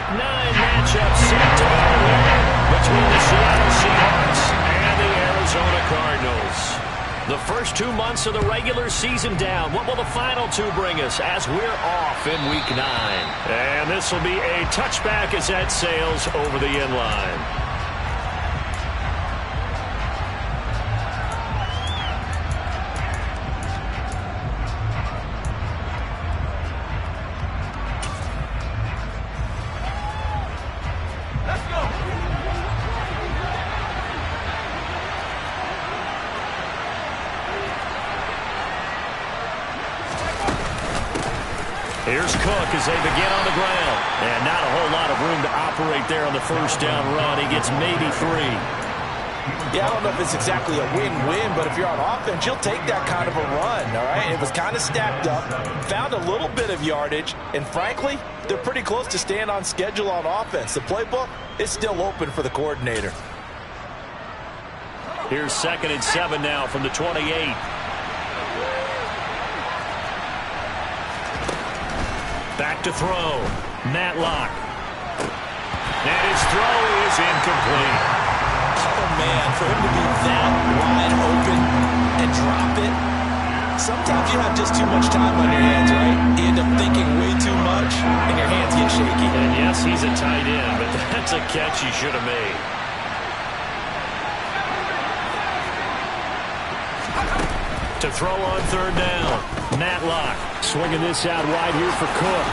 Week 9 matchup set to go here between the Seattle Seahawks and the Arizona Cardinals. The first 2 months of the regular season down. What will the final 2 bring us as we're off in Week 9? And this will be a touchback as that sails over the end line. Here's Cook as they begin on the ground. And not a whole lot of room to operate there on the first down run. He gets maybe 3. Yeah, I don't know if it's exactly a win-win, but if you're on offense, you'll take that kind of a run, all right? It was kind of stacked up, found a little bit of yardage, and frankly, they're pretty close to staying on schedule on offense. The playbook is still open for the coordinator. Here's 2nd and 7 now from the 28. Back to throw. Matlock. And his throw is incomplete. Oh, man, for him to be that wide open and drop it, sometimes you have just too much time on your hands, right? You end up thinking way too much, and your hands get shaky. And yes, he's a tight end, but that's a catch he should have made. To throw on 3rd down. Matlock swinging this out wide here for Cook.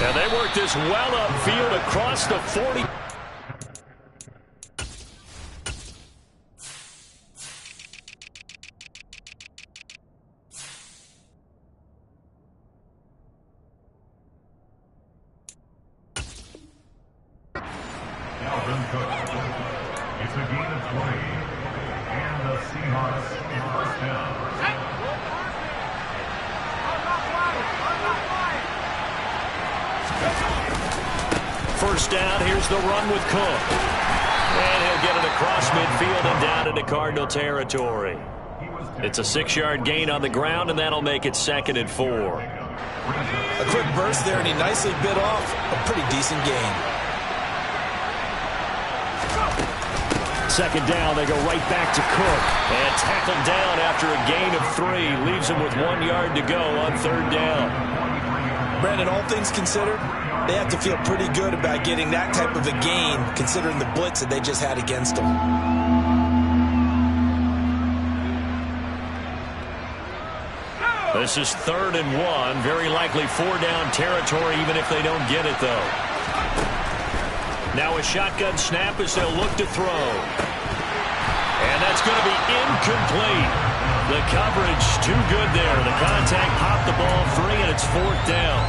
And they work this well upfield across the 40. It's a gain of 20. And the Seahawks first down. First down, here's the run with Cook. And he'll get it across midfield and down into Cardinal territory. It's a 6-yard gain on the ground, and that'll make it 2nd and 4. A quick burst there, and he nicely bit off a pretty decent gain. 2nd down, they go right back to Cook. And tackled down after a gain of 3. Leaves him with 1 yard to go on 3rd down. Brandon, all things considered, they have to feel pretty good about getting that type of a gain, considering the blitz that they just had against them. This is 3rd and 1. Very likely 4-down territory, even if they don't get it, though. Now a shotgun snap as they'll look to throw. And that's going to be incomplete. The coverage too good there. The contact popped the ball free, and it's 4th down.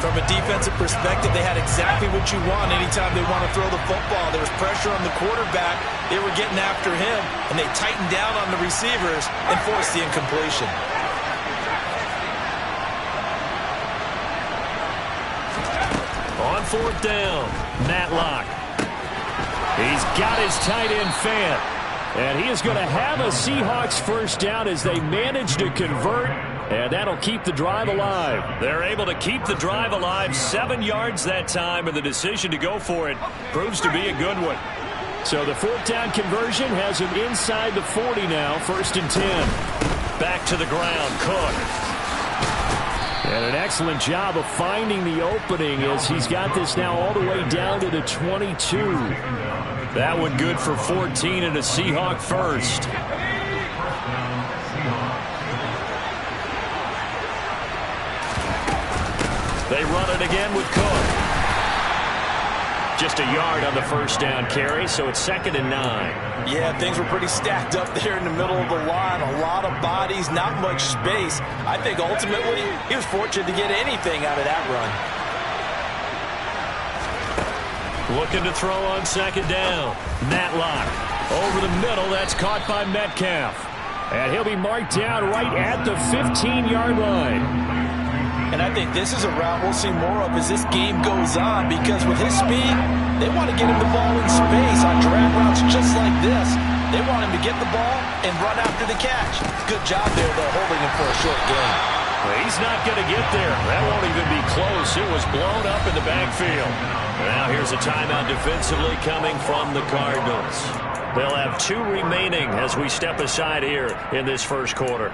From a defensive perspective, they had exactly what you want anytime they want to throw the football. There was pressure on the quarterback. They were getting after him, and they tightened down on the receivers and forced the incompletion. On 4th down, Matlock. He's got his tight end Fant. And he is going to have a Seahawks first down as they manage to convert. And that'll keep the drive alive. They're able to keep the drive alive. 7 yards that time, and the decision to go for it proves to be a good one. So the 4th down conversion has him inside the 40 now. 1st and 10. Back to the ground, Cook. And an excellent job of finding the opening as he's got this now all the way down to the 22. That one good for 14 and a Seahawk first. They run it again with Cook. Just a yard on the first down carry, so it's 2nd and 9. Yeah, things were pretty stacked up there in the middle of the line. A lot of bodies, not much space. I think ultimately he was fortunate to get anything out of that run. Looking to throw on 2nd down. Matlock over the middle. That's caught by Metcalf. And he'll be marked down right at the 15-yard line. And I think this is a route we'll see more of as this game goes on, because with his speed, they want to get him the ball in space on drag routes just like this. They want him to get the ball and run after the catch. Good job there, though, holding him for a short gain. He's not going to get there. That won't even be close. It was blown up in the backfield. Now here's a timeout defensively coming from the Cardinals. They'll have 2 remaining as we step aside here in this first quarter.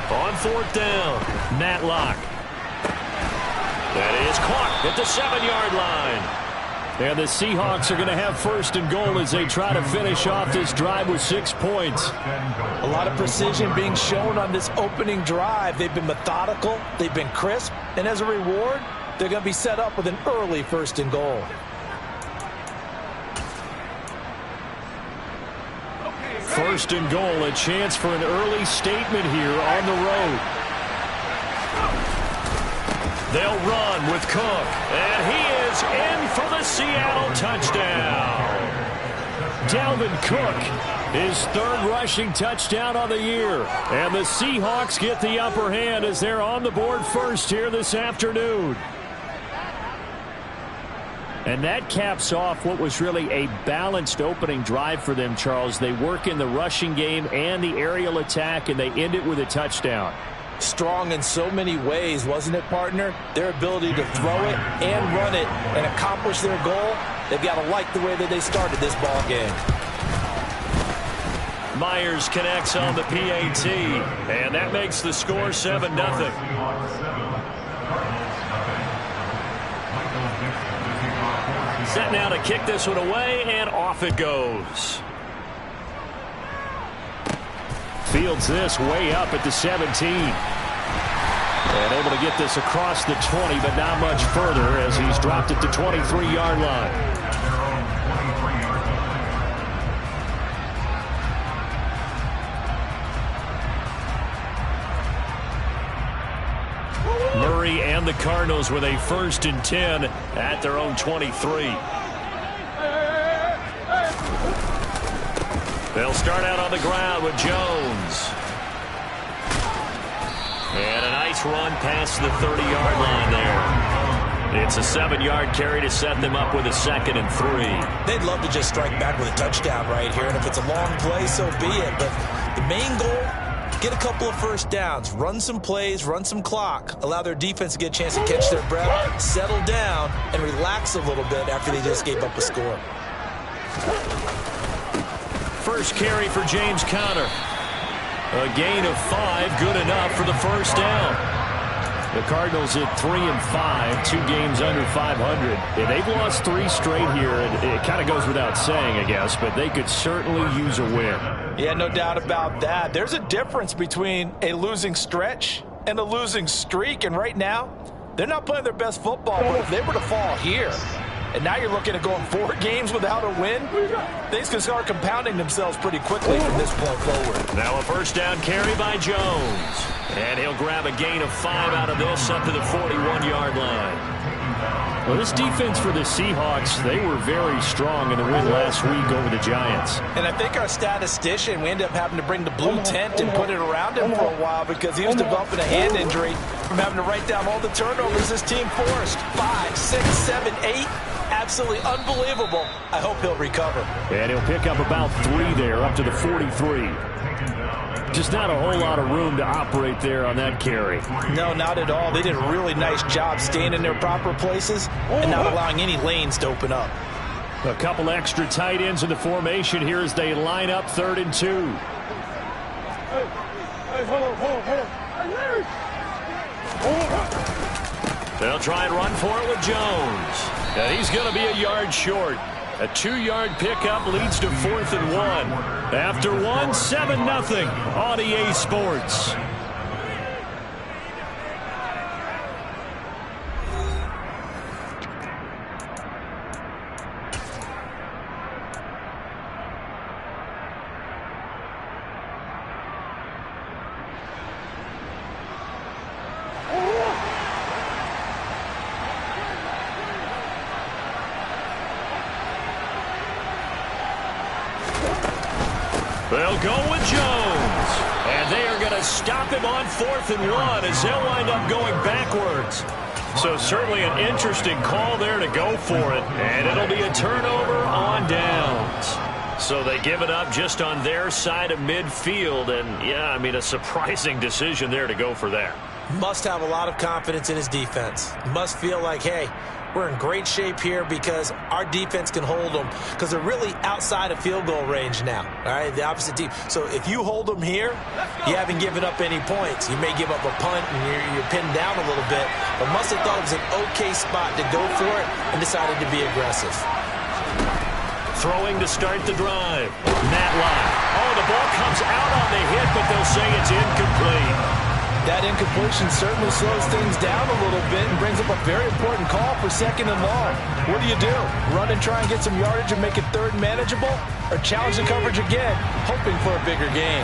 On 4th down, Matlock. That is caught at the 7-yard line. And the Seahawks are going to have 1st and goal as they try to finish off this drive with 6 points. A lot of precision being shown on this opening drive. They've been methodical, they've been crisp, and as a reward, they're going to be set up with an early 1st and goal. First and goal, a chance for an early statement here on the road. They'll run with Cook, and he is in for the Seattle touchdown. Dalvin Cook, his 3rd rushing touchdown on the year. And the Seahawks get the upper hand as they're on the board first here this afternoon. And that caps off what was really a balanced opening drive for them, Charles. They work in the rushing game and the aerial attack, and they end it with a touchdown. Strong in so many ways, wasn't it, partner? Their ability to throw it and run it and accomplish their goal, they've got to like the way that they started this ball game. Myers connects on the PAT, and that makes the score 7-0. Set now to kick this one away, and off it goes. Fields this way up at the 17. And able to get this across the 20, but not much further as he's dropped it to 23-yard line. Murray and the Cardinals with a 1st and 10 at their own 23. They'll start out on the ground with Jones. And a nice run past the 30-yard line there. It's a 7-yard carry to set them up with a 2nd and 3. They'd love to just strike back with a touchdown right here, and if it's a long play, so be it. But the main goal, get a couple of 1st downs, run some plays, run some clock, allow their defense to get a chance to catch their breath, settle down, and relax a little bit after they just gave up a score. First carry for James Conner. A gain of 5, good enough for the 1st down. The Cardinals at 3-5, 2 games under 500. Yeah, they've lost 3 straight here, and it kind of goes without saying, I guess, but they could certainly use a win. Yeah, no doubt about that. There's a difference between a losing stretch and a losing streak, and right now, they're not playing their best football, but if they were to fall here, and now you're looking at going 4 games without a win, things can start compounding themselves pretty quickly from this point forward. Now a 1st down carry by Jones. And he'll grab a gain of 5 out of this up to the 41-yard line. Well, this defense for the Seahawks, they were very strong in the win last week over the Giants. And I think our statistician, we ended up having to bring the blue tent and put it around him for a while because he was developing a hand injury from having to write down all the turnovers this team forced. 5, 6, 7, 8. Absolutely unbelievable. I hope he'll recover. And he'll pick up about 3 there, up to the 43. Just not a whole lot of room to operate there on that carry. No, not at all. They did a really nice job staying in their proper places and not allowing any lanes to open up. A couple extra tight ends in the formation here as they line up 3rd and 2. They'll try and run for it with Jones. And he's going to be a yard short. A 2-yard pickup leads to 4th and 1. After 1, 7-0 on EA Sports. They'll go with Jones. And they are going to stop him on 4th and 1 as they'll wind up going backwards. So certainly an interesting call there to go for it. And it'll be a turnover on downs. So they give it up just on their side of midfield. And, yeah, I mean, a surprising decision there to go for that. Must have a lot of confidence in his defense. Must feel like, hey, we're in great shape here because our defense can hold them because they're really outside of field goal range now, all right, the opposite team. So if you hold them here, you haven't given up any points. You may give up a punt and you're pinned down a little bit, but must have thought it was an okay spot to go for it and decided to be aggressive. Throwing to start the drive. Matlock. Oh, the ball comes out on the hit, but they'll say it's incomplete. That incompletion certainly slows things down a little bit and brings up a very important call for 2nd and long. What do you do? Run and try and get some yardage and make it 3rd manageable? Or challenge the coverage again, hoping for a bigger gain?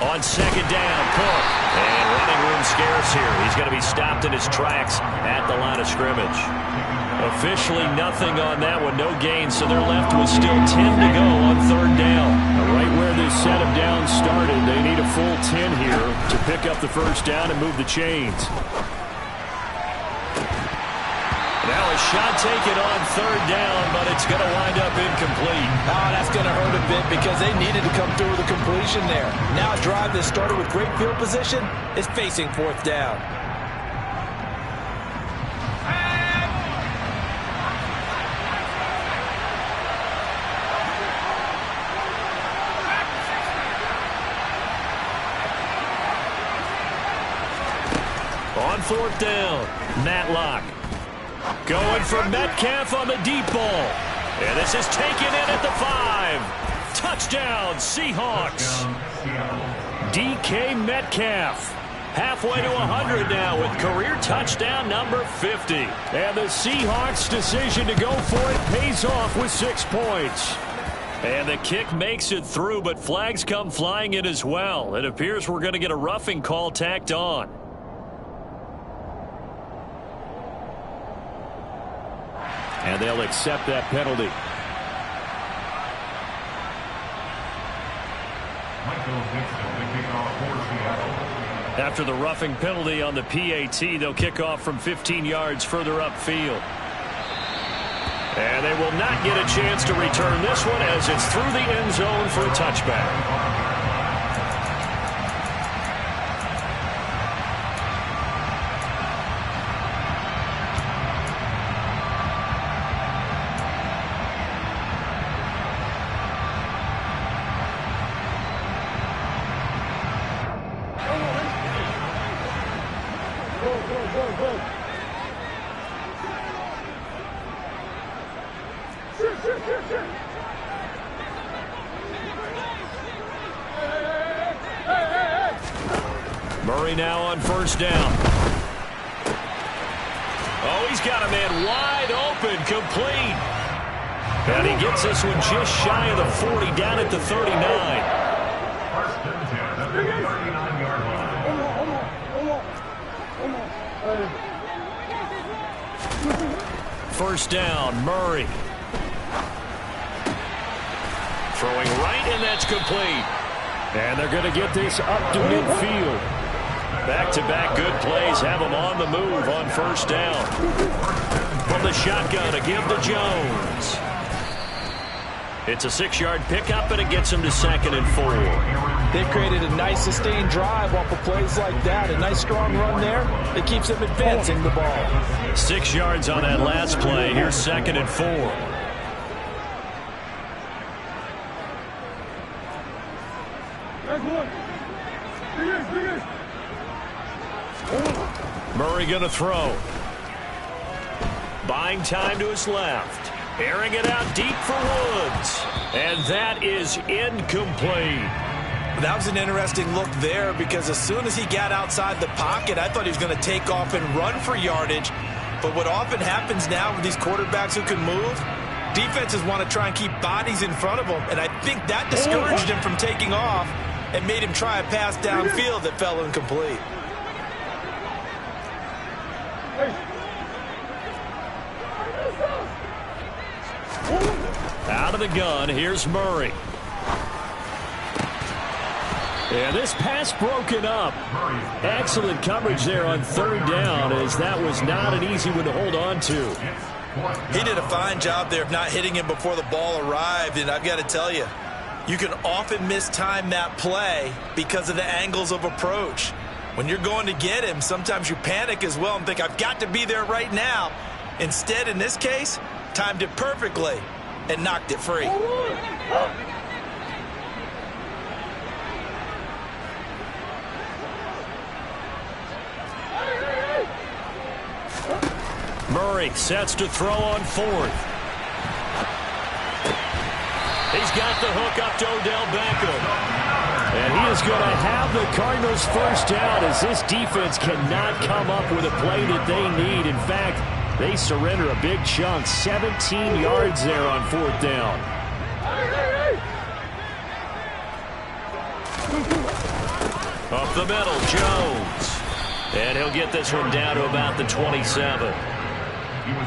On 2nd down, Cook. And running room scarce here. He's going to be stopped in his tracks at the line of scrimmage. Officially nothing on that one, no gain, so they're left with still 10 to go on 3rd down. Right where this set of downs started, they need a full 10 here to pick up the 1st down and move the chains. Now a shot taken on 3rd down, but it's going to wind up incomplete. Oh, that's going to hurt a bit because they needed to come through with a completion there. Now a drive that started with great field position is facing 4th down. On 4th down, Matlock. Going for Metcalf on the deep ball. And this is taken in at the 5. Touchdown, Seahawks. DK Metcalf. Halfway to 100 now with career touchdown number 50. And the Seahawks' decision to go for it pays off with 6 points. And the kick makes it through, but flags come flying in as well. It appears we're going to get a roughing call tacked on. And they'll accept that penalty. After the roughing penalty on the PAT, they'll kick off from 15 yards further upfield. And they will not get a chance to return this one as it's through the end zone for a touchback. Murray now on 1st down. Oh, he's got a man wide open, complete. And he gets this one just shy of the 40, down at the 39. 1st and 10 at the 39-yard line. 1st down, Murray. Throwing right, and that's complete. And they're going to get this up to midfield. Back-to-back good plays have them on the move on 1st down. From the shotgun, a give to Jones. It's a 6-yard pickup, and it gets them to 2nd and 4. They've created a nice sustained drive off of plays like that. A nice strong run there that keeps them advancing the ball. 6 yards on that last play. Here's 2nd and 4. Murray going to throw. Buying time to his left. Airing it out deep for Woods. And that is incomplete. That was an interesting look there because as soon as he got outside the pocket, I thought he was going to take off and run for yardage. But what often happens now with these quarterbacks who can move, defenses want to try and keep bodies in front of them. And I think that discouraged him from taking off and made him try a pass downfield that fell incomplete. Out of the gun, here's Murray. And this pass broken up. Excellent coverage there on third down, as that was not an easy one to hold on to. He did a fine job there of not hitting him before the ball arrived, and I've got to tell you, you can often mistime that play because of the angles of approach. When you're going to get him, sometimes you panic as well and think, I've got to be there right now. Instead, in this case, timed it perfectly and knocked it free. Murray sets to throw on fourth. He's got the hook up to Odell Beckham. And he is going to have the Cardinals first down, as this defense cannot come up with a play that they need. In fact, they surrender a big chunk, 17 yards there on fourth down. Up the middle, Jones. And he'll get this one down to about the 27.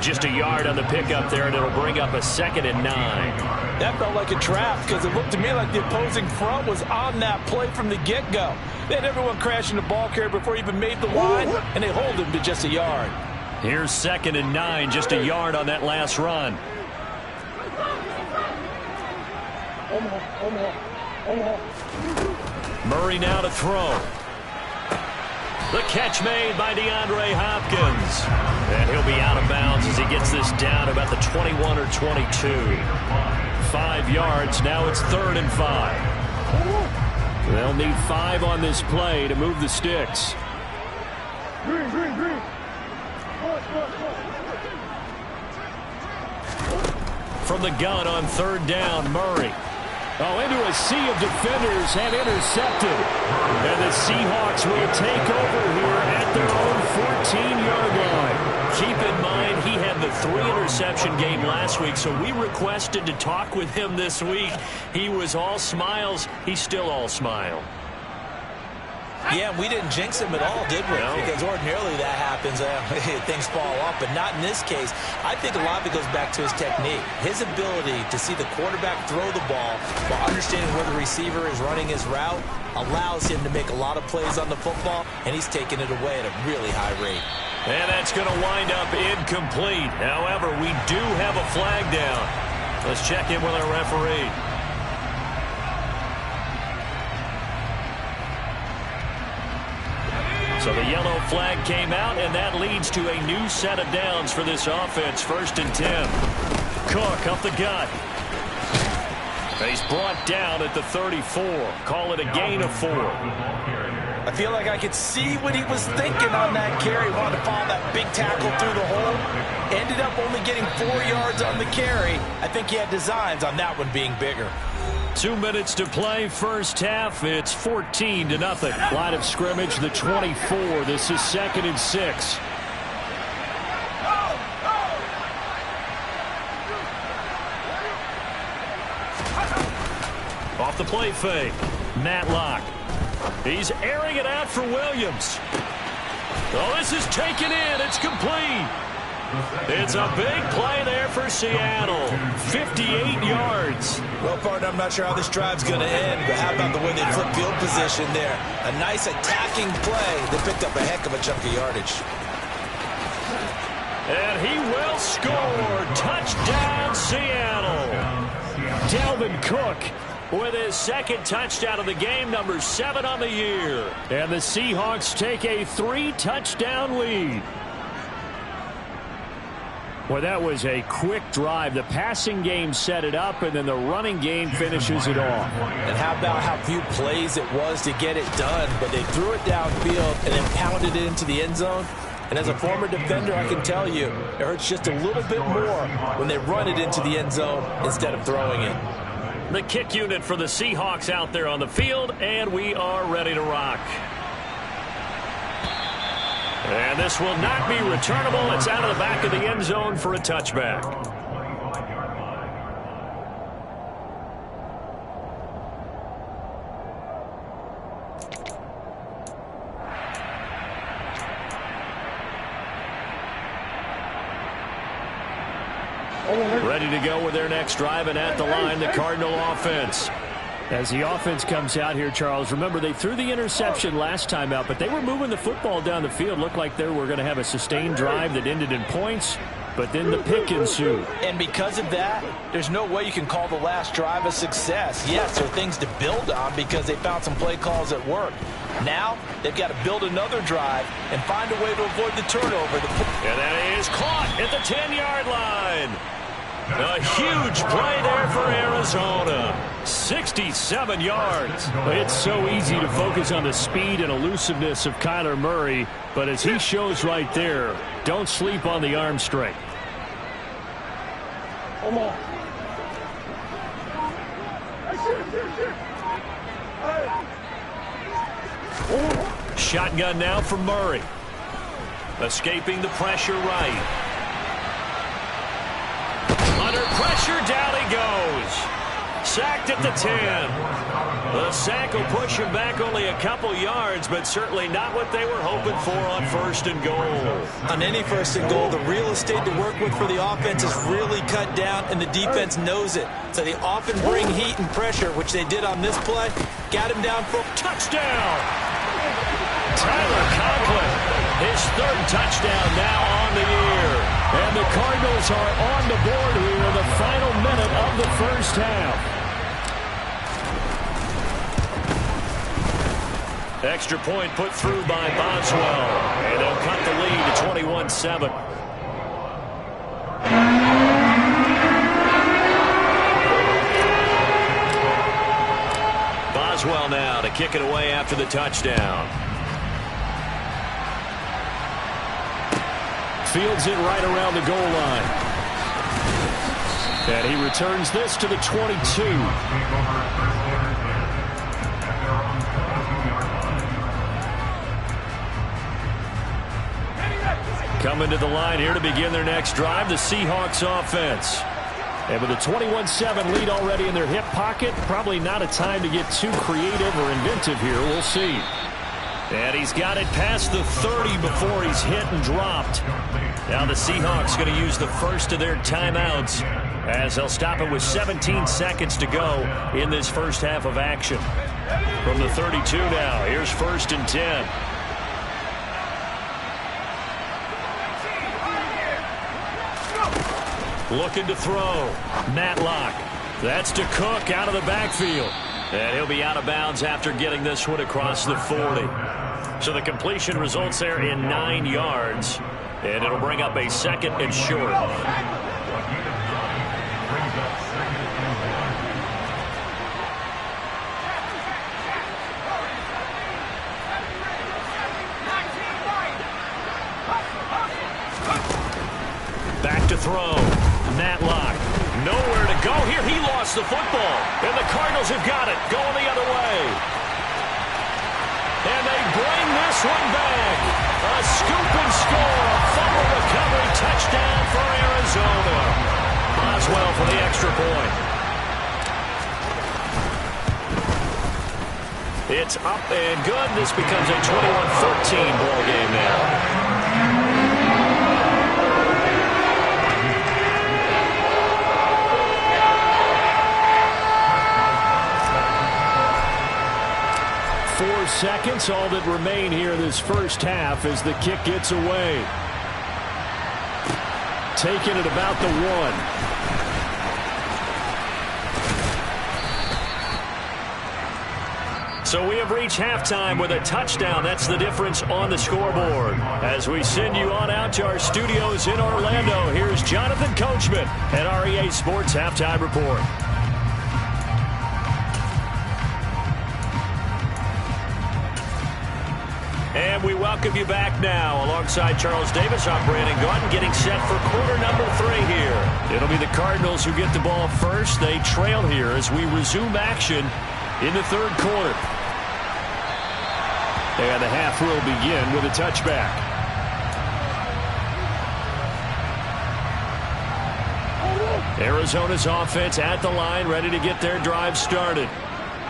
Just a yard on the pickup there, and it'll bring up a 2nd and 9. That felt like a trap, because it looked to me like the opposing front was on that play from the get-go. They had everyone crashing the ball carrier before he even made the line, and they hold him to just a yard. Here's 2nd and 9, just a yard on that last run. Murray now to throw. The catch made by DeAndre Hopkins. And he'll be out of bounds as he gets this down about the 21 or 22. 5 yards. Now it's 3rd and 5. They'll need 5 on this play to move the sticks. From the gun on 3rd down, Murray. Oh, into a sea of defenders and intercepted. And the Seahawks will take over here at their own 14-yard line. Keep in mind, he had the 3-interception game last week, so we requested to talk with him this week. He was all smiles. He's still all smile. Yeah, we didn't jinx him at all, did we? No. Because ordinarily that happens. Things fall off, but not in this case. I think a lot of it goes back to his technique. His ability to see the quarterback throw the ball while understanding where the receiver is running his route allows him to make a lot of plays on the football, and he's taking it away at a really high rate. And that's going to wind up incomplete. However, we do have a flag down. Let's check in with our referee. So the yellow flag came out, and that leads to a new set of downs for this offense. 1st and 10. Cook up the gut. He's brought down at the 34. Call it a gain of 4. I feel like I could see what he was thinking on that carry. He wanted to follow that big tackle through the hole. Ended up only getting 4 yards on the carry. I think he had designs on that one being bigger. 2 minutes to play, first half. It's 14-0. Line of scrimmage, the 24. This is 2nd and 6. Off the play fake. Matlock. He's airing it out for Williams. Oh, this is taken in. It's complete. It's a big play there for Seattle. 58 yards. Well, partner, I'm not sure how this drive's going to end, but how about the way they flip field position there? A nice attacking play. They picked up a heck of a chunk of yardage. And he will score. Touchdown, Seattle. Dalvin Cook with his 2nd touchdown of the game, number 7 on the year. And the Seahawks take a 3-touchdown lead. Well, that was a quick drive. The passing game set it up, and then the running game finishes it off. And how about how few plays it was to get it done, but they threw it downfield and then pounded it into the end zone. And as a former defender, I can tell you, it hurts just a little bit more when they run it into the end zone instead of throwing it. The kick unit for the Seahawks out there on the field, and we are ready to rock. And this will not be returnable. It's out of the back of the end zone for a touchback. Ready ready to go with their next drive, and at the line, the Cardinal offense. As the offense comes out here, Charles, remember they threw the interception last time out, but they were moving the football down the field. Looked like they were going to have a sustained drive that ended in points, but then the pick ensued. And because of that, there's no way you can call the last drive a success. Yes, there are things to build on because they found some play calls that work. Now, they've got to build another drive and find a way to avoid the turnover. And that is caught at the 10-yard line. A huge play there for Arizona. 67 yards. It's so easy to focus on the speed and elusiveness of Kyler Murray, but as he shows right there, don't sleep on the arm strength. Shotgun now for Murray. Escaping the pressure right. Under pressure, down he goes. Sacked at the 10. The sack will push him back only a couple yards, but certainly not what they were hoping for on 1st and goal. On any 1st and goal, the real estate to work with for the offense is really cut down, and the defense knows it. So they often bring heat and pressure, which they did on this play. Got him down for touchdown. Tyler Conklin, his 3rd touchdown now on the year. And the Cardinals are on the board here in the final minute of the 1st half. Extra point put through by Boswell. And they'll cut the lead to 21-7. Boswell now to kick it away after the touchdown. Fields it right around the goal line. And he returns this to the 22. Coming to the line here to begin their next drive, the Seahawks offense. And with a 21-7 lead already in their hip pocket, probably not a time to get too creative or inventive here. We'll see. And he's got it past the 30 before he's hit and dropped. Now the Seahawks going to use the first of their timeouts as they'll stop it with 17 seconds to go in this first half of action. From the 32 now, here's 1st and 10. Looking to throw. Matlock. That's to Cook out of the backfield. And he'll be out of bounds after getting this one across the 40. So the completion results there in 9 yards. And it'll bring up a 2nd and short. Back to throw. Matlock. Nowhere to go here. He lost the football. And the Cardinals have got it. Going the other way. And they bring this one back. A scoop and score. A fumble recovery touchdown for Arizona. Boswell for the extra point. It's up and good. This becomes a 21-14 ball game now. Seconds, all that remain here this first half as the kick gets away. Taken at about the 1. So we have reached halftime with a touchdown. That's the difference on the scoreboard. As we send you on out to our studios in Orlando, here's Jonathan Coachman at REA Sports Halftime Report. And we welcome you back now alongside Charles Davis. I'm Brandon Gaudin getting set for quarter number 3 here. It'll be the Cardinals who get the ball first. They trail here as we resume action in the 3rd quarter. And the half will begin with a touchback. Arizona's offense at the line, ready to get their drive started.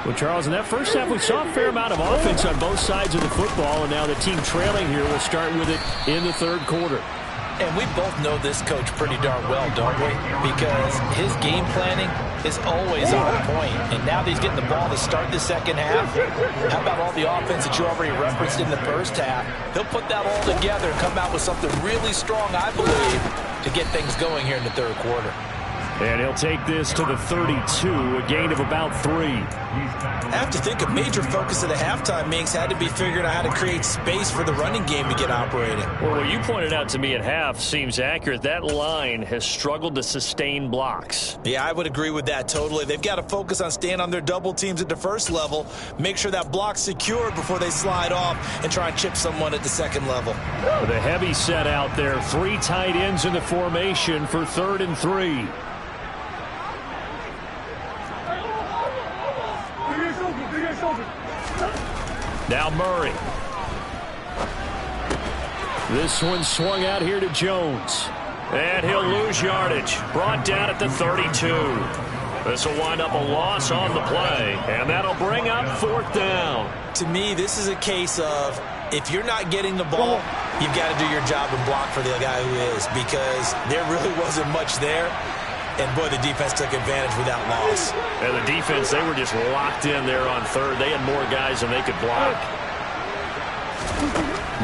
Well, Charles, in that first half, we saw a fair amount of offense on both sides of the football, and now the team trailing here will start with it in the 3rd quarter. And we both know this coach pretty darn well, don't we? Because his game planning is always on point. And now that he's getting the ball to start the second half, how about all the offense that you already referenced in the first half? He'll put that all together and come out with something really strong, I believe, to get things going here in the third quarter. And he'll take this to the 32, a gain of about 3. I have to think a major focus of the halftime, Minks, had to be figuring out how to create space for the running game to get operating. Well, what you pointed out to me at half seems accurate. That line has struggled to sustain blocks. Yeah, I would agree with that totally. They've got to focus on staying on their double teams at the first level, make sure that block's secured before they slide off and try and chip someone at the second level. With a heavy set out there, 3 tight ends in the formation for 3rd and 3. Now Murray. This one swung out here to Jones. And he'll lose yardage. Brought down at the 32. This will wind up a loss on the play. And that'll bring up 4th down. To me, this is a case of if you're not getting the ball, you've got to do your job and block for the guy who is. Because there really wasn't much there. And, boy, the defense took advantage with that loss. And the defense, they were just locked in there on 3rd. They had more guys than they could block.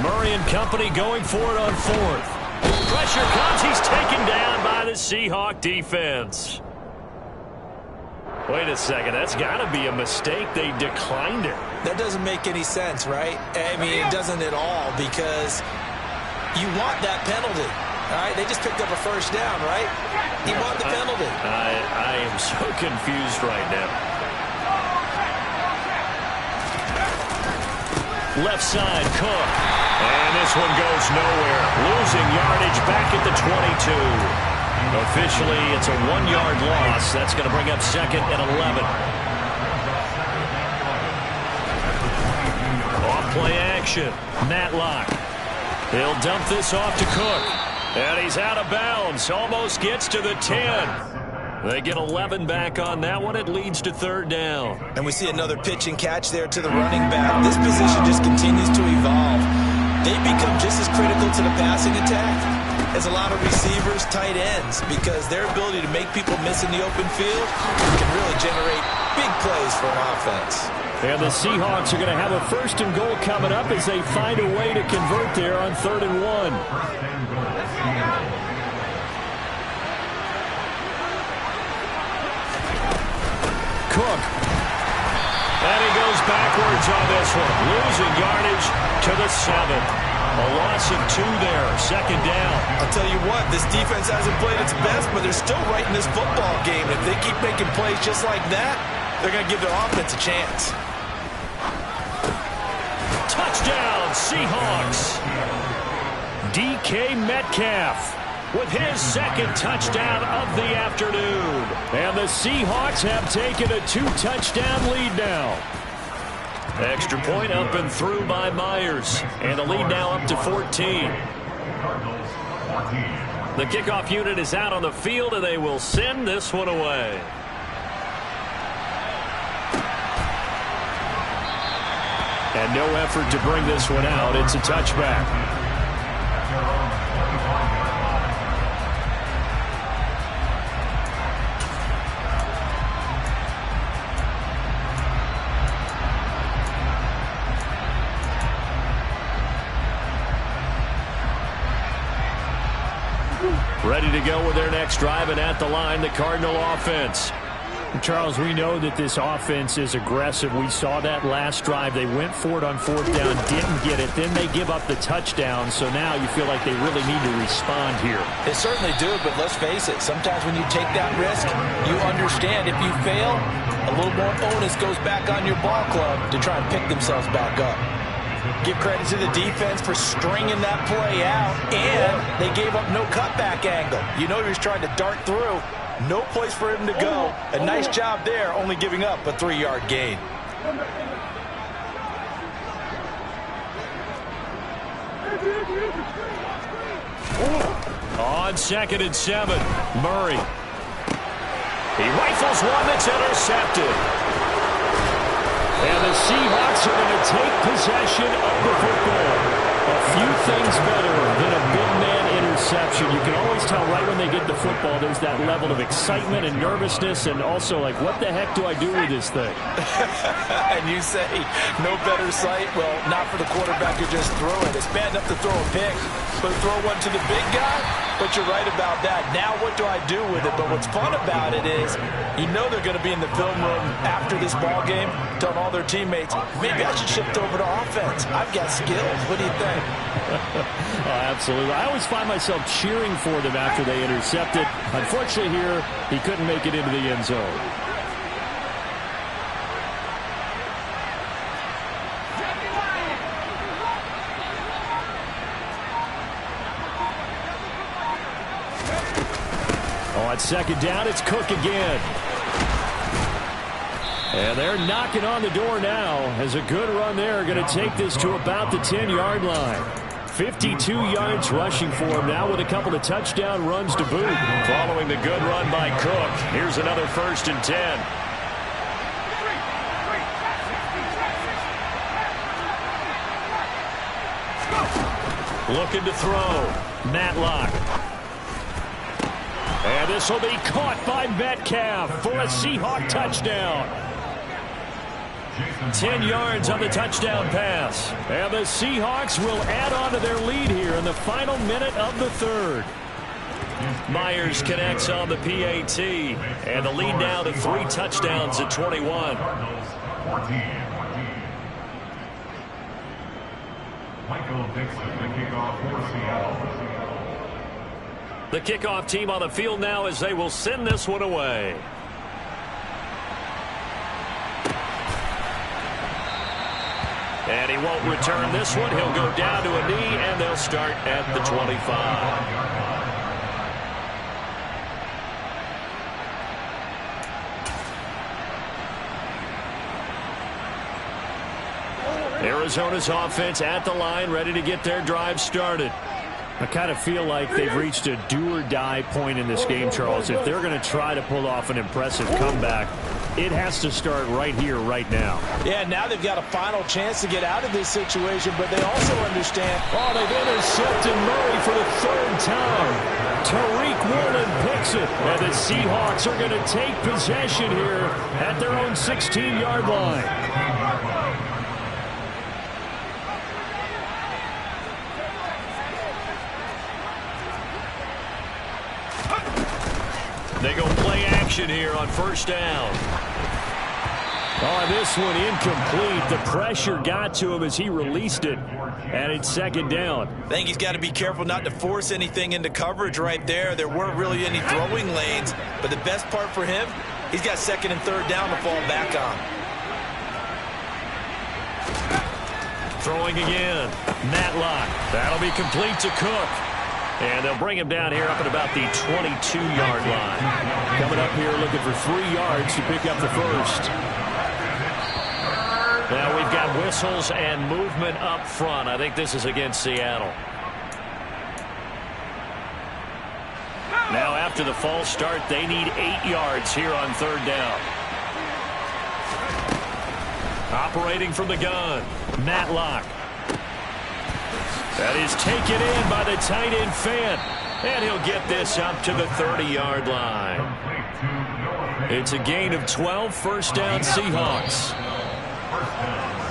Murray and company going for it on 4th. Pressure comes. He's taken down by the Seahawk defense. Wait a second. That's got to be a mistake. They declined it. That doesn't make any sense, right? I mean, it doesn't at all because you want that penalty. All right, they just picked up a 1st down, right? He won the penalty. I am so confused right now. Left side, Cook. And this one goes nowhere. Losing yardage back at the 22. Officially, it's a 1-yard loss. That's going to bring up 2nd and 11. Off play action. Matlock. He'll dump this off to Cook. And he's out of bounds. Almost gets to the 10. They get 11 back on that one. It leads to 3rd down. And we see another pitch and catch there to the running back. This position just continues to evolve. They become just as critical to the passing attack as a lot of receivers, tight ends, because their ability to make people miss in the open field can really generate big plays for an offense. And the Seahawks are going to have a 1st and goal coming up as they find a way to convert there on 3rd and 1. Cook. And he goes backwards on this one. Losing yardage to the 7. A loss of 2 there. 2nd down. I'll tell you what, this defense hasn't played its best, but they're still right in this football game. If they keep making plays just like that, they're going to give their offense a chance. Touchdown, Seahawks. DK Metcalf with his 2nd touchdown of the afternoon. And the Seahawks have taken a 2-touchdown lead now. Extra point up and through by Myers. And the lead now up to 14. The kickoff unit is out on the field, and they will send this one away. And no effort to bring this one out. It's a touchback. Ready to go with their next drive, and at the line, the Cardinal offense. Charles, we know that this offense is aggressive. We saw that last drive. They went for it on 4th down, didn't get it. Then they give up the touchdown, so now you feel like they really need to respond here. They certainly do, but let's face it. Sometimes when you take that risk, you understand if you fail, a little more onus goes back on your ball club to try and pick themselves back up. Give credit to the defense for stringing that play out, and they gave up no cutback angle. You know he was trying to dart through. No place for him to go. A nice job there, only giving up a 3-yard gain. On 2nd and 7, Murray. He rifles one that's intercepted. And the Seahawks are going to take possession of the football. A few things better than a big man interception. reception. You can always tell right when they get the football, there's that level of excitement and nervousness, and also like, what the heck do I do with this thing? And you say, no better sight? Well, not for the quarterback who just threw it. It's bad enough to throw a pick, but throw one to the big guy? But you're right about that. Now what do I do with it? But what's fun about it is you know they're going to be in the film room after this ball game telling all their teammates, maybe I should shift over to offense. I've got skills. What do you think? Oh, absolutely. I always find myself cheering for them after they intercept it. Unfortunately here, he couldn't make it into the end zone. On second down, it's Cook again. And they're knocking on the door now as a good run there. Going to take this to about the 10-yard line. 52 yards rushing for him now with a couple of touchdown runs to boot. Following the good run by Cook, here's another 1st and 10. Looking to throw. Matlock. And this will be caught by Metcalf for a Seahawk touchdown. 10 yards on the touchdown pass. And the Seahawks will add on to their lead here in the final minute of the 3rd. Myers connects on the PAT. And the lead now to 3 touchdowns at 21. Michael Dixon, the kickoff for Seattle. The kickoff team on the field now as they will send this one away. And he won't return this one. He'll go down to a knee, and they'll start at the 25. Arizona's offense at the line, ready to get their drive started. I kind of feel like they've reached a do-or-die point in this game, Charles. If they're going to try to pull off an impressive comeback, it has to start right here, right now. Yeah, now they've got a final chance to get out of this situation, but they also understand. Oh, they've intercepted Murray for the 3rd time. Tariq Woolen picks it, and the Seahawks are going to take possession here at their own 16-yard line. They go play action here on 1st down. Oh, this one incomplete. The pressure got to him as he released it. And it's 2nd down. I think he's got to be careful not to force anything into coverage right there. There weren't really any throwing lanes. But the best part for him, he's got 2nd and 3rd down to fall back on. Throwing again. Matlock. That'll be complete to Cook. And they'll bring him down here up at about the 22-yard line. Coming up here looking for 3 yards to pick up the 1st. Now we've got whistles and movement up front. I think this is against Seattle. Now after the false start, they need 8 yards here on 3rd down. Operating from the gun, Matlock. That is taken in by the tight end Fant. And he'll get this up to the 30-yard line. It's a gain of 12, 1st down Seahawks.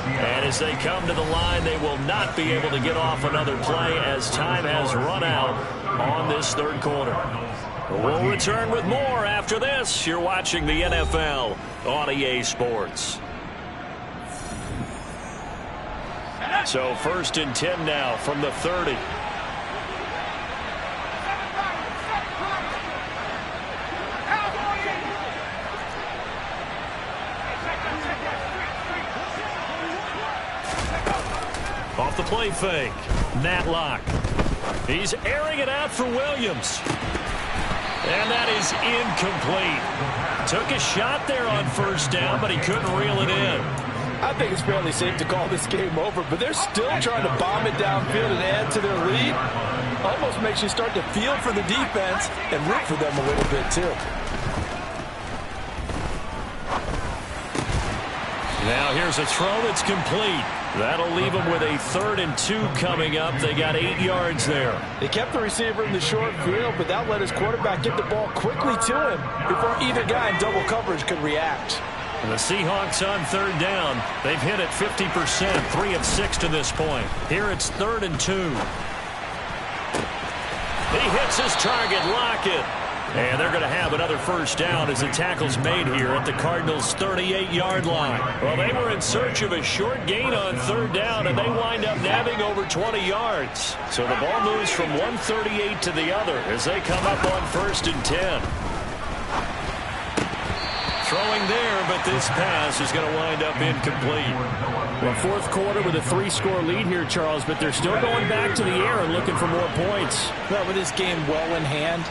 And as they come to the line, they will not be able to get off another play as time has run out on this 3rd quarter. We'll return with more after this. You're watching the NFL on EA Sports. So 1st and 10 now from the 30. Off the play fake. Matlock. He's airing it out for Williams. And that is incomplete. Took a shot there on 1st down, but he couldn't reel it in. I think it's fairly safe to call this game over, but they're still trying to bomb it downfield and add to their lead. Almost makes you start to feel for the defense and root for them a little bit, too. Now here's a throw that's complete. That'll leave them with a 3rd and 2 coming up. They got 8 yards there. They kept the receiver in the short field, but that let his quarterback get the ball quickly to him before either guy in double coverage could react. And the Seahawks on 3rd down. They've hit it 50%, 3 of 6 to this point. Here it's 3rd and 2. He hits his target, Lockett. And they're going to have another 1st down as the tackle's made here at the Cardinals' 38-yard line. Well, they were in search of a short gain on 3rd down, and they wind up nabbing over 20 yards. So the ball moves from 138 to the other as they come up on 1st and 10. Throwing there, but this pass is going to wind up incomplete. Well, 4th quarter with a 3-score lead here, Charles, but they're still going back to the air and looking for more points. Well, with this game well in hand,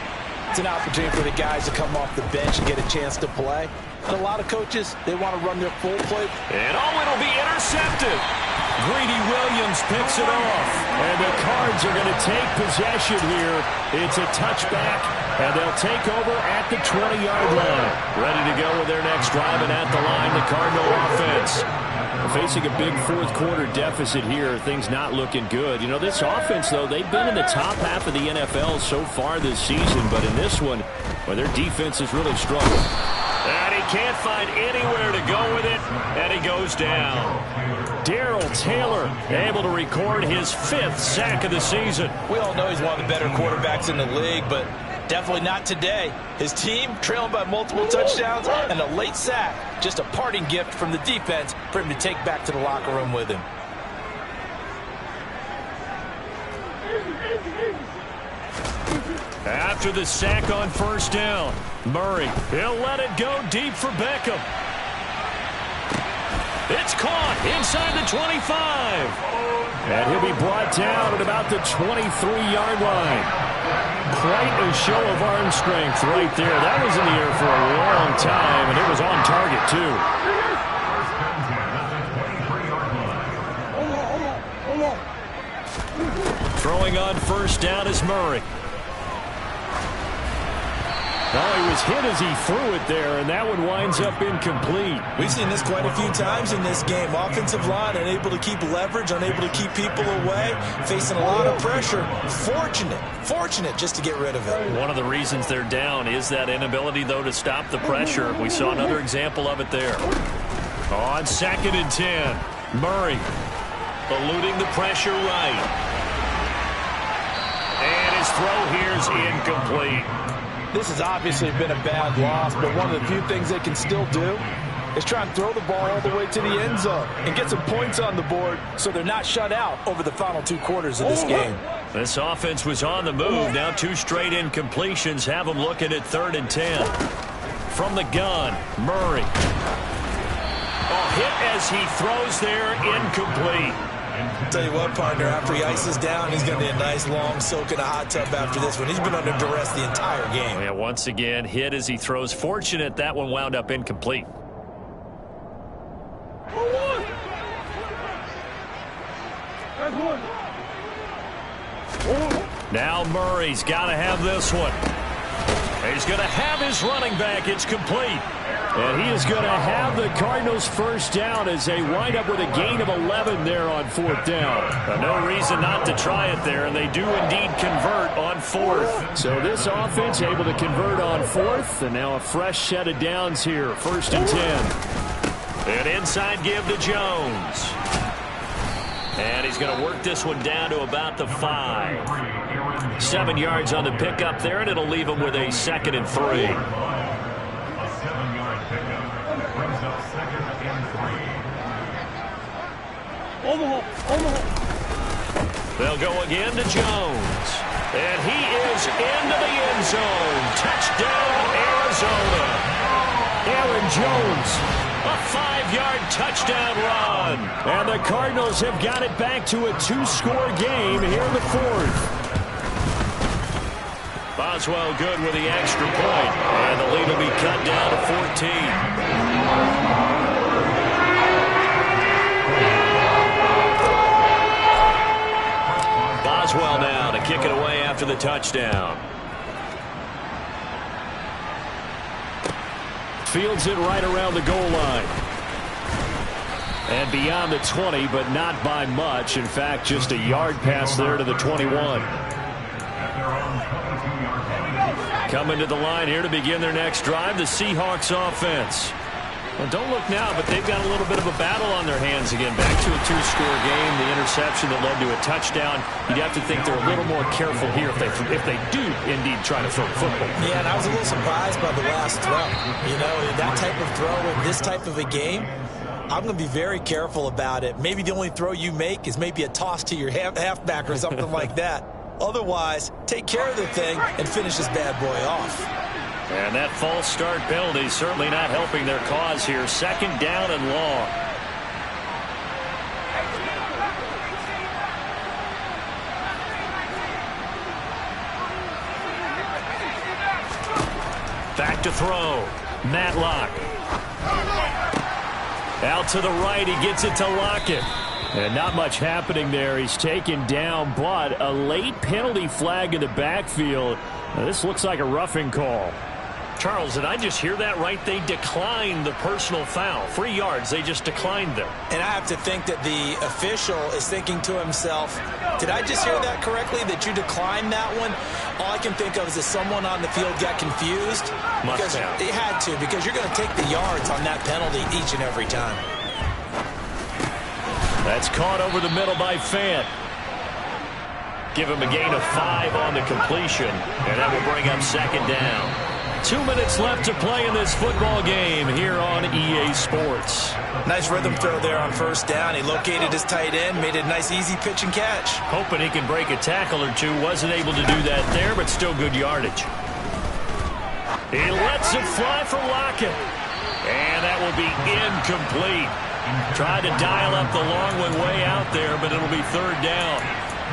it's an opportunity for the guys to come off the bench and get a chance to play. And a lot of coaches, they want to run their full play. And it'll be intercepted. Greedy Williams picks it off. And the Cards are going to take possession here. It's a touchback, and they'll take over at the 20-yard line. Ready to go with their next drive, and at the line, the Cardinal offense. Facing a big 4th quarter deficit here, things not looking good. You know, this offense, though, they've been in the top half of the NFL so far this season, but in this one, well, their defense has really struggled. And he can't find anywhere to go with it, and he goes down. Darrell Taylor able to record his 5th sack of the season. We all know he's one of the better quarterbacks in the league, but definitely not today. His team trailing by multiple touchdowns and a late sack. Just a parting gift from the defense for him to take back to the locker room with him. After the sack on 1st down, Murray, he'll let it go deep for Beckham. It's caught inside the 25. And he'll be brought down at about the 23-yard line. Quite a show of arm strength right there. That was in the air for a long time, and it was on target, too. Throwing on 1st down is Murray. Oh, he was hit as he threw it there, and that one winds up incomplete. We've seen this quite a few times in this game. Offensive line unable to keep leverage, unable to keep people away, facing a lot of pressure. Fortunate just to get rid of it. One of the reasons they're down is that inability, though, to stop the pressure. We saw another example of it there. On 2nd and 10, Murray eluding the pressure right. And his throw here's incomplete. This has obviously been a bad loss, but one of the few things they can still do is try and throw the ball all the way to the end zone and get some points on the board so they're not shut out over the final 2 quarters of this game. This offense was on the move. Now 2 straight incompletions have them looking at 3rd and 10. From the gun, Murray. Hit as he throws there, incomplete. Tell you what, partner, after he ices down, he's going to be a nice long soak in a hot tub after this one. He's been under duress the entire game. Yeah, once again, hit as he throws. Fortunate that one wound up incomplete. Now Murray's got to have this one. He's going to have his running back. It's complete. And he is going to have the Cardinals' 1st down as they wind up with a gain of 11 there on 4th down. No reason not to try it there, and they do indeed convert on 4th. So this offense able to convert on 4th, and now a fresh set of downs here, 1st and 10. An inside give to Jones. And he's going to work this one down to about the 5. 7 yards on the pickup there, and it'll leave him with a 2nd and 3. They'll go again to Jones. And he is into the end zone. Touchdown, Arizona. Aaron Jones, a 5-yard touchdown run. And the Cardinals have got it back to a 2-score game here in the 4th. Boswell good with the extra point. And the lead will be cut down to 14. Boswell now to kick it away after the touchdown. Fields it right around the goal line. And beyond the 20, but not by much. In fact, just a yard pass there to the 21. Coming to the line here to begin their next drive, the Seahawks offense. Well, don't look now, but they've got a little bit of a battle on their hands again. Back to a 2-score game, the interception that led to a touchdown. You'd have to think they're a little more careful here if they do indeed try to throw the football. Yeah, and I was a little surprised by the last throw. You know, that type of throw in this type of a game, I'm going to be very careful about it. Maybe the only throw you make is maybe a toss to your halfback or something like that. Otherwise, take care of the thing and finish this bad boy off. And that false start penalty certainly not helping their cause here. Second down and long. Back to throw. Matlock. Out to the right. He gets it to Lockett. And not much happening there. He's taken down, but a late penalty flag in the backfield. Now, this looks like a roughing call. Charles, did I just hear that right? They declined the personal foul. 3 yards, they just declined them. And I have to think that the official is thinking to himself, did I just hear that correctly, that you declined that one? All I can think of is that someone on the field got confused. Must have. They had to, because you're going to take the yards on that penalty each and every time. That's caught over the middle by Fant. Give him a gain of 5 on the completion, and that will bring up second down. 2 minutes left to play in this football game here on EA Sports. Nice rhythm throw there on first down. He located his tight end, made it a nice easy pitch and catch. Hoping he can break a tackle or two. Wasn't able to do that there, but still good yardage. He lets it fly for Lockett. And that will be incomplete. Tried to dial up the long one way out there, but it'll be third down.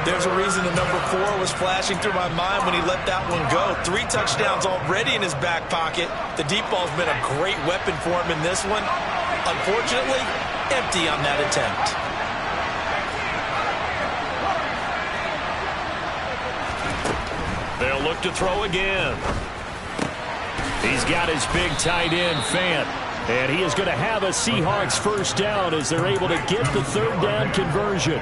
There's a reason the number 4 was flashing through my mind when he let that one go. 3 touchdowns already in his back pocket. The deep ball's been a great weapon for him in this one. Unfortunately, empty on that attempt. They'll look to throw again. He's got his big tight end, Fant. And he is going to have a Seahawks first down as they're able to get the third down conversion.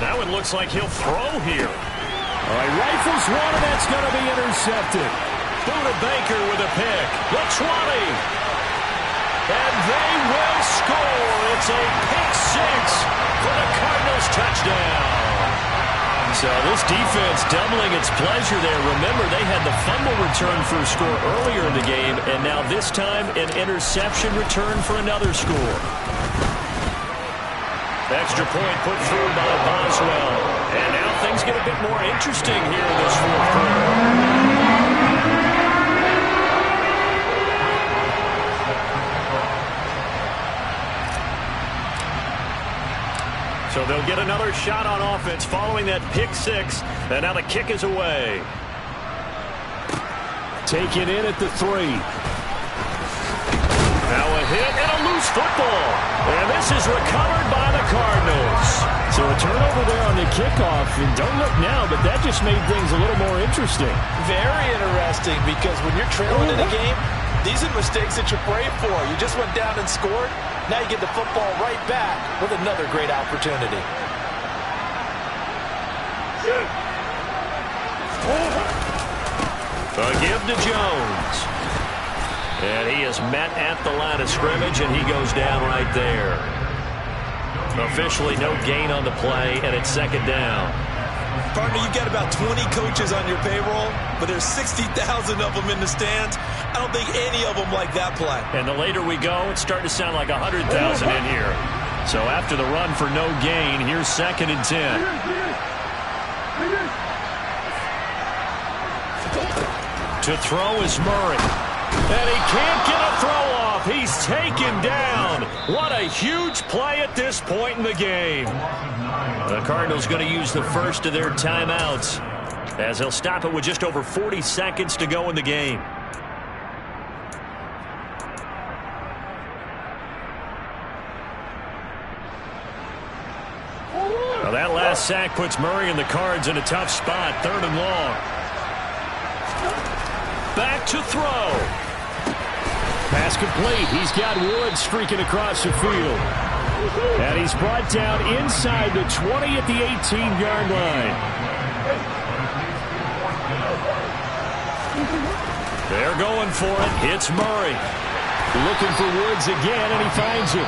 Now it looks like he'll throw here. All right, rifles one, and that's going to be intercepted. Buda Baker with a pick. The 20. And they will score. It's a pick 6 for the Cardinals touchdown. So this defense doubling its pleasure there. Remember, they had the fumble return for a score earlier in the game, and now this time an interception return for another score. Extra point put through by Boswell. And now things get a bit more interesting here in this fourth quarter. So they'll get another shot on offense following that pick 6. And now the kick is away. Taken in at the 3. Now a hit and a loose football. And this is recovered by the Cardinals. So a turnover there on the kickoff. And don't look now, but that just made things a little more interesting. Very interesting, because when you're trailing in a game, these are mistakes that you pray for. You just went down and scored. Now you get the football right back with another great opportunity. A give to Jones. And he is met at the line of scrimmage, and he goes down right there. Officially no gain on the play, and it's second down. Partner, you've got about 20 coaches on your payroll, but there's 60,000 of them in the stands. I don't think any of them like that play. And the later we go, it's starting to sound like 100,000 in here. So after the run for no gain, here's second and 10. To throw is Murray. And he can't get a throw off. He's taken down. What a huge play at this point in the game. The Cardinals going to use the first of their timeouts, as they'll stop it with just over 40 seconds to go in the game. Now that last sack puts Murray and the Cards in a tough spot. Third and long. Back to throw. Pass complete. He's got Woods streaking across the field. And he's brought down inside the 20 at the 18-yard line. They're going for it. It's Murray. Looking for Woods again, and he finds him.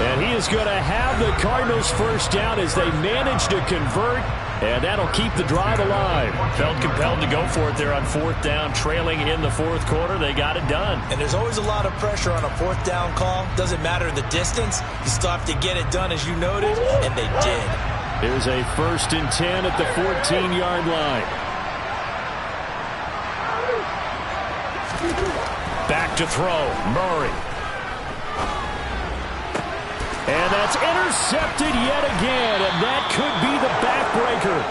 And he is going to have the Cardinals first down as they manage to convert, and that'll keep the drive alive. Felt compelled to go for it there on fourth down, trailing in the fourth quarter. They got it done. And there's always a lot of pressure on a fourth down call. Doesn't matter the distance. You still have to get it done, as you noted, and they did. Here's a 1st and 10 at the 14-yard line. Back to throw, Murray. And that's intercepted yet again, and that could be the backbreaker.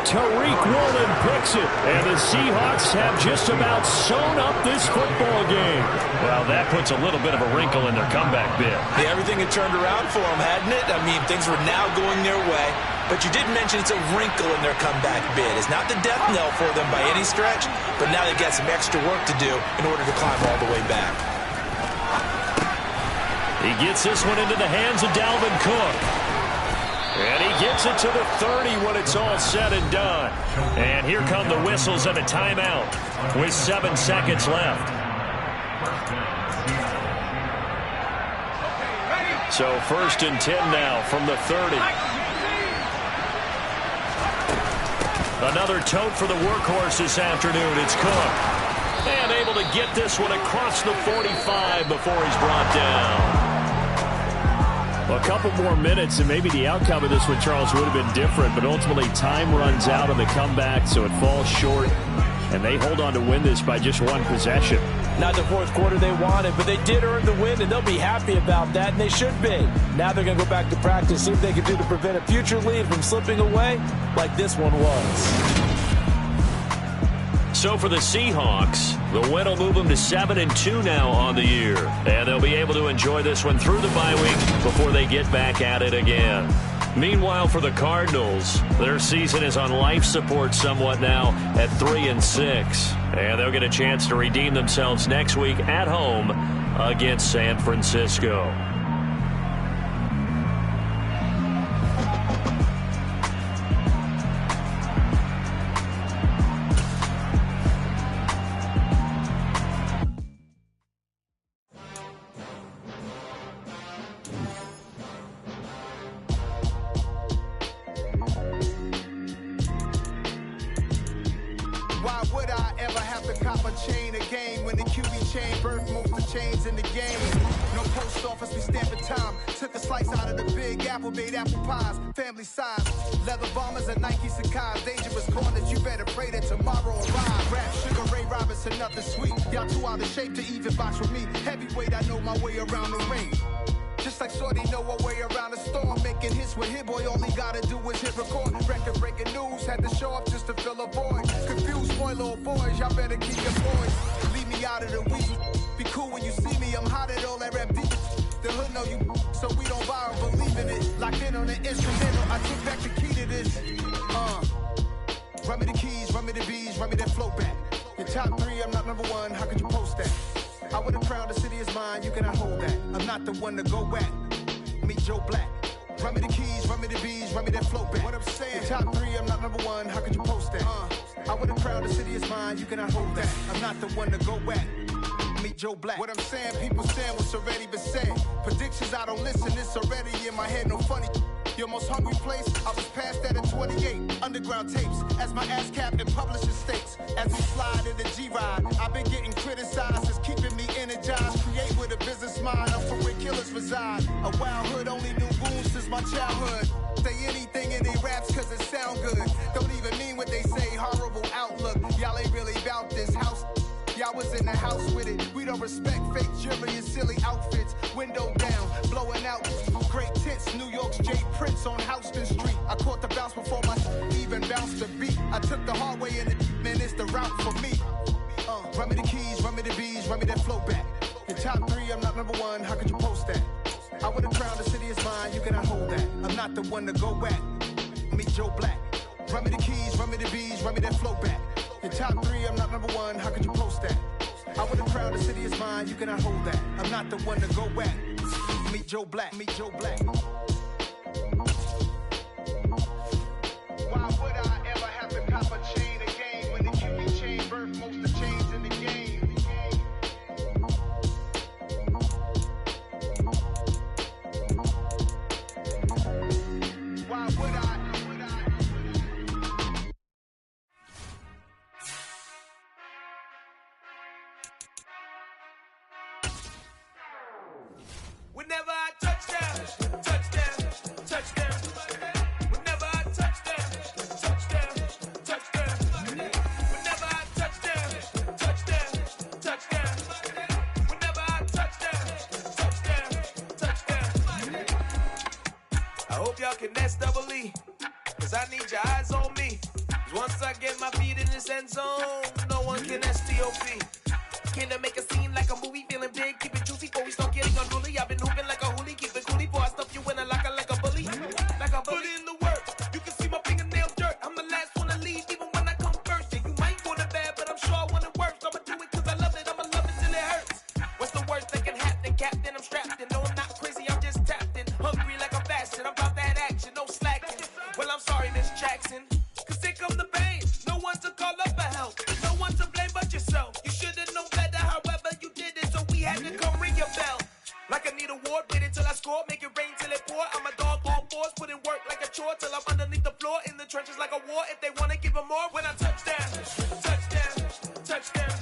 Tariq Woolen picks it, and the Seahawks have just about sewn up this football game. Well, that puts a little bit of a wrinkle in their comeback bid. Yeah, everything had turned around for them, hadn't it? I mean, things were now going their way. But you did mention it's a wrinkle in their comeback bid. It's not the death knell for them by any stretch, but now they've got some extra work to do in order to climb all the way back. He gets this one into the hands of Dalvin Cook. And he gets it to the 30 when it's all said and done. And here come the whistles and a timeout with 7 seconds left. So 1st and 10 now from the 30. Another tote for the workhorse this afternoon. It's Cook. And able to get this one across the 45 before he's brought down. A couple more minutes, and maybe the outcome of this one, Charles, would have been different. But ultimately, time runs out on the comeback, so it falls short. And they hold on to win this by just one possession. Not the fourth quarter they wanted, but they did earn the win, and they'll be happy about that, and they should be. Now they're going to go back to practice, see if they can do to prevent a future lead from slipping away like this one was. So for the Seahawks, the win will move them to 7-2 now on the year. And they'll be able to enjoy this one through the bye week before they get back at it again. Meanwhile, for the Cardinals, their season is on life support somewhat now at 3-6. And they'll get a chance to redeem themselves next week at home against San Francisco. Run me the keys, run me the bees, run me that flow back. Your top 3, I'm not number 1, how could you post that? I would have crowned the city is mine, you cannot hold that. I'm not the one to go at. Meet Joe Black. Run me the keys, run me the bees, run me that flow back. What I'm saying, your top 3, I'm not number 1, how could you post that? I would have crowned the city is mine, you cannot hold that. I'm not the one to go at. Meet Joe Black. What I'm saying, people saying what's already been said. Predictions, I don't listen, it's already in my head, no funny. Your most hungry place, I was past that at 28. Underground tapes, as my ass cap in publishing states. As we slide in the G-Ride, I've been getting criticized, it's keeping me energized. Create with a business mind, I'm from where killers reside. A wild hood, only knew goons since my childhood. Say anything in they raps cause it sound good. Don't even mean what they say, horrible outlook. Y'all ain't really about this house. Y'all was in the house with it. We don't respect fake jewelry and silly outfits. Window down, blowing out great tits. New York's J. Prince on Houston Street. I caught the bounce before my even bounced the beat. I took the hard way in it, man, it's the route for me. Run me the keys, run me the bees, run me that flow back. Your top 3, I'm not number 1, how could you post that? I would have crowned the city is mine, you cannot hold that. I'm not the one to go at. Meet Joe Black. Run me the keys, run me the bees, run me that flow back. Your top 3, I'm not number 1, how could you post that? crown, the city is mine, you cannot hold that. I'm not the one to go at. Meet Joe Black, meet Joe Black. Why would I ever have to cop a chain again when the QB chain birthed most of the chains in the game? Why would I? Whenever I touchdown, touchdown, touchdown. Whenever I touchdown, touchdown, touchdown. Whenever I touchdown, touchdown, touchdown. Whenever I touchdown, touchdown, touchdown. I hope y'all can S-double-E, cause I need your eyes on me. 'Cause once I get my feet in this end zone, no one can S-T-O-P. Can I make a scene like a movie, feeling big, keep it juicy before we start getting unruly. I've been hooping like a hoolie, keep it coolie before I stuff you in a locker like a bully. Like a bully. Put in the work, you can see my fingernail dirt. I'm the last one to leave, even when I come first. And you might want it bad, but I'm sure I want it worse. I'ma do it cause I love it, I'ma love it till it hurts. What's the worst that can happen, Captain? I'm strapped in, no I'm not crazy, I'm just tapped in. Hungry like I'm fasting, I'm about that action, no slacking. Well I'm sorry, Miss Jackson, cause here come the pain. No one to call up for help, no one to blame but yourself. You should've known better, however you did it, so we had to come ring your bell. Like I need a award, wait until I score, make it rain till it pour. I'm a dog on fours, put in work like a chore till I'm underneath the floor, in the trenches like a war. If they wanna give them more, when I touchdown, touchdown, touchdown.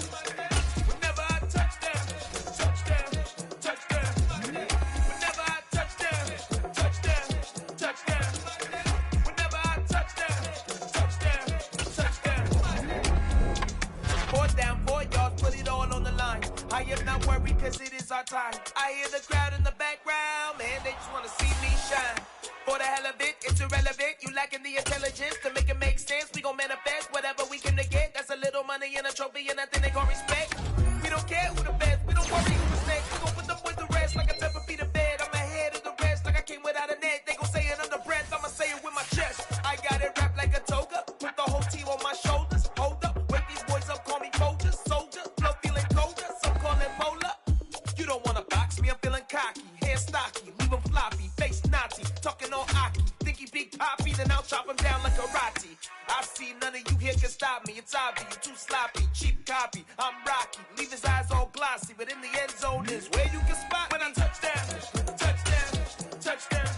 Whenever I touchdown, touchdown, touchdown. Whenever I touchdown, touchdown, touchdown. Whenever I touchdown, touchdown, touchdown. 4th down, 4 yards, put it all on the line. I am not worried cause it is our time. I hear the crowd in the background, man, they just wanna see me shine. For the hell of it, it's irrelevant. You lacking the intelligence to make it make sense. We gon' manifest whatever we can to get. That's a little money and a trophy and nothing they gon' respect. We don't care who the best, we don't worry who's next. We gon' put the boys to rest like a 10 feet of bed. I'm ahead of the rest like I came without a net. They gon' say it under breath, I'ma say it with my chest. I got it wrapped like a toga, put the whole team on my shoulders. Hold up, wake these boys up, call me Folgers, soldier. Flow feeling colder, some call it polar. You don't wanna box me, I'm feeling cocky. Hair stocky, leave him floppy, face naughty. Talking on Aki, think he big poppy, then I'll chop him down like karate. I see none of you here can stop me. It's obvious, you too sloppy, cheap copy. I'm Rocky, leave his eyes all glossy, but in the end zone is where you can spot when I touchdown, touchdown, touchdown.